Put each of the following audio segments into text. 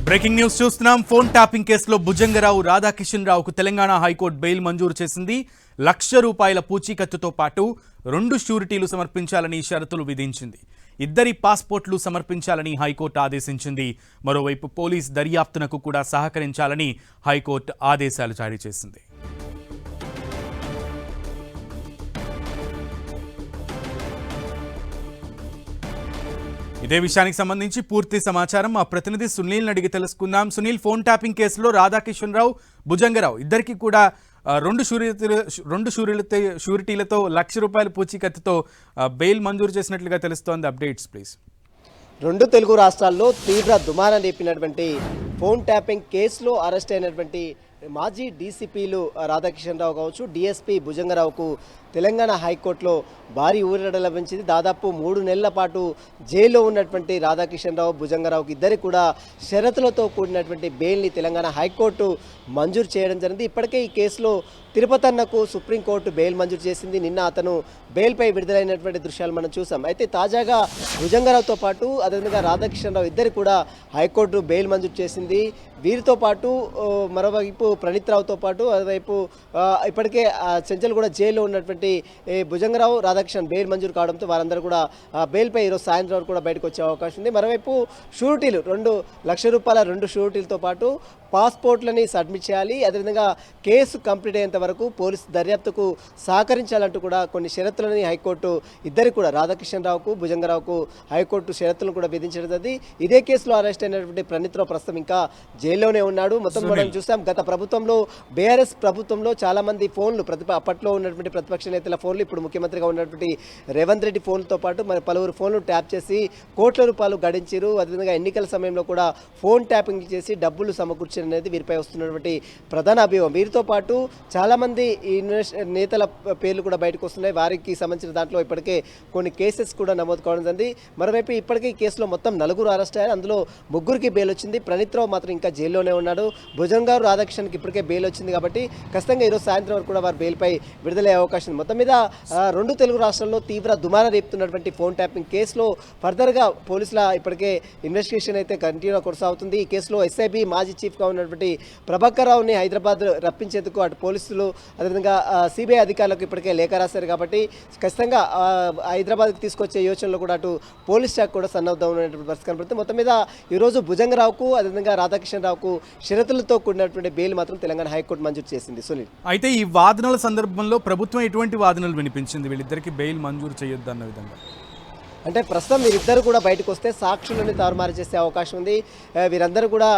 Breaking news చూస్తున్నాం. Phone tapping కేసులో భుజంగరావు రాధాకిషన్ రావుకు తెలంగాణ హైకోర్టు బెయిల్ మంజూరు చేసింది. ₹1,00,000 పూచీకత్తుతో పాటు 2 షూరిటీలు సమర్పించాలని షరతులు విధించింది. ఇద్దరి పాస్పోర్ట్లు సమర్పించాలని హైకోర్టు ఆదేశించింది. మరోవైపు పోలీస్ దర్యాప్తునకు కూడా సహకరించాలని హైకోర్టు ఆదేశాలు జారీ చేసింది. ఇదే విషయానికి సంబంధించి పూర్తి సమాచారం మా ప్రతినిధి సునీల్ అడిగి తెలుసుకుందాం. సునీల్, ఫోన్ ట్యాపింగ్ కేసులో రాధాకిషన్ రావు, భుజంగరావు ఇద్దరికి కూడా 2 షూరిటీలతో ₹1,00,000 పూచీకత్తుతో బెయిల్ మంజూరు చేసినట్లుగా తెలుస్తోంది. Updates please. 2 తెలుగు రాష్ట్రాల్లో తీవ్ర దుమారం రేపినటువంటి ఫోన్ ట్యాపింగ్ కేసులో అరెస్ట్ అయినటువంటి మాజీ డీసీపీలు రాధాకిషన్ రావు కావచ్చు, డిఎస్పీ భుజంగరావుకు తెలంగాణ హైకోర్టులో భారీ ఊరట లభించింది. దాదాపు 3 నెలల పాటు జైల్లో ఉన్నటువంటి రాధాకిషన్ రావు, భుజంగరావుకి ఇద్దరికి కూడా షరతులతో కూడినటువంటి బెయిల్ని తెలంగాణ హైకోర్టు మంజూరు చేయడం జరిగింది. ఇప్పటికే ఈ కేసులో తిరుపతి అన్నకు సుప్రీంకోర్టు బెయిల్ మంజూరు చేసింది. నిన్న అతను బెయిల్పై విడుదలైనటువంటి దృశ్యాలు మనం చూసాం. అయితే తాజాగా భుజంగరావుతో పాటు అదేవిధంగా రాధాకిషన్ రావు ఇద్దరికి కూడా హైకోర్టు బెయిల్ మంజూరు చేసింది. వీరితో పాటు మరోవైపు ప్రణీత్ రావుతో పాటు అటువైపు ఇప్పటికే చెంచల్ కూడా జైల్లో ఉన్నటువంటి భుజంగరావు, రాధాకిషన్ బెయిల్ మంజూరు కావడంతో వారందరూ కూడా బెయిల్పై ఈరోజు సాయంత్రం వరకు కూడా బయటకు వచ్చే అవకాశం ఉంది. మరోవైపు షూరిటీలు ₹2,00,000 2 షూరిటీలతో పాటు పాస్పోర్ట్లని సబ్మిట్ చేయాలి. అదేవిధంగా కేసు కంప్లీట్ అయ్యేంత వరకు పోలీసు దర్యాప్తుకు సహకరించాలంటూ కూడా కొన్ని షరతులని హైకోర్టు ఇద్దరికి కూడా రాధాకిషన్ రావుకు, భుజంగరావుకు హైకోర్టు షరతులను కూడా విధించడం జరిగింది. ఇదే కేసులో అరెస్ట్ అయినటువంటి ప్రణీత్ రావు ప్రస్తుతం ఇంకా జైల్లోనే ఉన్నాడు. మొత్తం మనం చూసాం, గత ప్రభుత్వంలో బీఆర్ఎస్ ప్రభుత్వంలో చాలా మంది ఫోన్లు అప్పట్లో ఉన్నటువంటి ప్రతిపక్ష నేతల ఫోన్లు, ఇప్పుడు ముఖ్యమంత్రిగా ఉన్నటువంటి రేవంత్ రెడ్డి ఫోన్లతో పాటు మరి పలువురు ఫోన్లు ట్యాప్ చేసి ₹1,00,000 గడించారు. అదేవిధంగా ఎన్నికల సమయంలో కూడా ఫోన్ ట్యాపింగ్ చేసి డబ్బులు సమకూర్చారు అనేది వీరిపై వస్తున్నటువంటి ప్రధాన అభియోగం. వీరితో పాటు చాలామంది నేతల పేర్లు కూడా బయటకు వస్తున్నాయి. వారికి సంబంధించిన దాంట్లో ఇప్పటికే కొన్ని కేసెస్ కూడా నమోదు కావడం జరిగింది. మరోవైపు ఇప్పటికే ఈ కేసులో మొత్తం 4 అరెస్ట్ అయ్యారు. అందులో 3కి బెయిల్ వచ్చింది. ప్రణీత్ రావు మాత్రం ఇంకా జైల్లోనే ఉన్నాడు. భుజంగారు, రాధాకిషన్కి ఇప్పటికే బెయిల్ వచ్చింది కాబట్టి ఖచ్చితంగా ఈరోజు సాయంత్రం వరకు కూడా వారు బెయిల్పై విడుదలయ్యే అవకాశం ఉంది. మొత్తం మీద 2 తెలుగు రాష్ట్రాల్లో తీవ్ర దుమారం రేపుతున్నటువంటి ఫోన్ ట్యాపింగ్ కేసులో ఫర్దర్గా పోలీసుల ఇప్పటికే ఇన్వెస్టిగేషన్ అయితే కంటిన్యూగా కొనసాగుతుంది. ఈ కేసులో ఎస్ఐబి మాజీ చీఫ్గా ఉన్నటువంటి ప్రభాకర్ రావుని హైదరాబాద్ రప్పించేందుకు అటు పోలీసులు అదేవిధంగా సిబిఐ అధికారులకు ఇప్పటికే లేఖ రాశారు కాబట్టి ఖచ్చితంగా హైదరాబాద్కి తీసుకొచ్చే యోచనలో కూడా అటు పోలీస్ శాఖ కూడా సన్నద్ధం ఉన్నటువంటి పరిస్థితి కనబడుతుంది. మొత్తం మీద ఈరోజు భుజంగరావుకు అదేవిధంగా రాధాకిషన్ రావుకు షరతులతో కూడినటువంటి బెయిల్ మాత్రం తెలంగాణ హైకోర్టు మంజూరు చేసింది. సునీల్, అయితే ఈ వాదనల సందర్భంలో ప్రభుత్వం ఎటువంటి వాదనలు వినిపించింది వీళ్ళిద్దరికి బెయిల్ మంజూరు చేయొద్దు అన్న విధంగా? అంటే ప్రస్తుతం వీరిద్దరు కూడా బయటకు వస్తే సాక్షులని తారుమారు చేసే అవకాశం ఉంది. వీరందరూ కూడా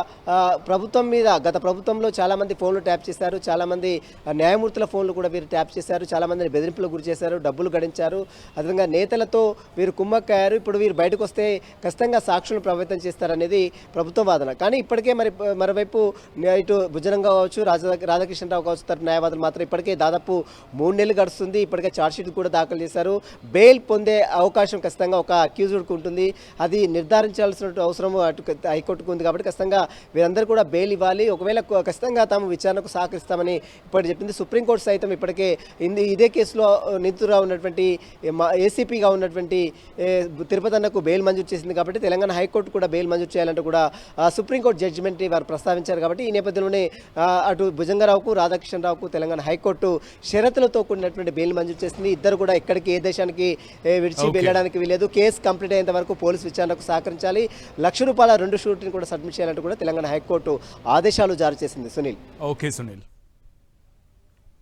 ప్రభుత్వం మీద గత ప్రభుత్వంలో చాలామంది ఫోన్లు ట్యాప్ చేశారు, చాలామంది న్యాయమూర్తుల ఫోన్లు కూడా వీరు ట్యాప్ చేశారు, చాలామందిని బెదిరింపులకు గురి చేశారు, డబ్బులు గడించారు, అదేవిధంగా నేతలతో వీరు కుమ్మక్కయ్యారు. ఇప్పుడు వీరు బయటకు వస్తే ఖచ్చితంగా సాక్షులను ప్రభావితం చేస్తారనేది ప్రభుత్వ వాదన. కానీ ఇప్పటికే మరోవైపు ఇటు భుజంగరావు కావచ్చు, రాధాకిషన్ రావు కావచ్చు తరపు న్యాయవాదులు మాత్రం ఇప్పటికే దాదాపు 3 నెలలు గడుస్తుంది. ఇప్పటికే ఛార్జ్షీట్ కూడా దాఖలు చేశారు. బెయిల్ పొందే అవకాశం ఖచ్చితంగా ఒక అక్యూజ్డ్కి ఉంటుంది. అది నిర్ధారించాల్సిన అవసరం అటు హైకోర్టుకు ఉంది కాబట్టి ఖచ్చితంగా వీరందరూ కూడా బెయిల్ ఇవ్వాలి. ఒకవేళ ఖచ్చితంగా తాము విచారణకు సహకరిస్తామని ఇప్పటి చెప్పింది. సుప్రీంకోర్టు సైతం ఇప్పటికే ఇదే కేసులో నిందితుడుగా ఉన్నటువంటి ఏసీపీగా ఉన్నటువంటి తిరుపతి అన్నకు బెయిల్ మంజూరు చేసింది కాబట్టి తెలంగాణ హైకోర్టు కూడా బెయిల్ మంజూరు చేయాలంటూ కూడా సుప్రీంకోర్టు జడ్జిమెంట్ వారు ప్రస్తావించారు కాబట్టి ఈ నేపథ్యంలోనే అటు భుజంగరావుకు, రాధాకిషన్ రావుకు తెలంగాణ హైకోర్టు షరతులతో కూడినటువంటి బెయిల్ మంజూరు చేసింది. ఇద్దరు కూడా ఎక్కడికి ఏ దేశానికి విడిచి వెళ్ళడానికి వీలేదు. కేసు కంప్లీట్ అయ్యేంత వరకు పోలీసు విచారణకు సహకరించాలి. ₹1,00,000 2 షూరిటీని కూడా సబ్మిట్ చేయాలంటూ కూడా తెలంగాణ హైకోర్టు ఆదేశాలు జారీ చేసింది. సునీల్. ఓకే సునీల్.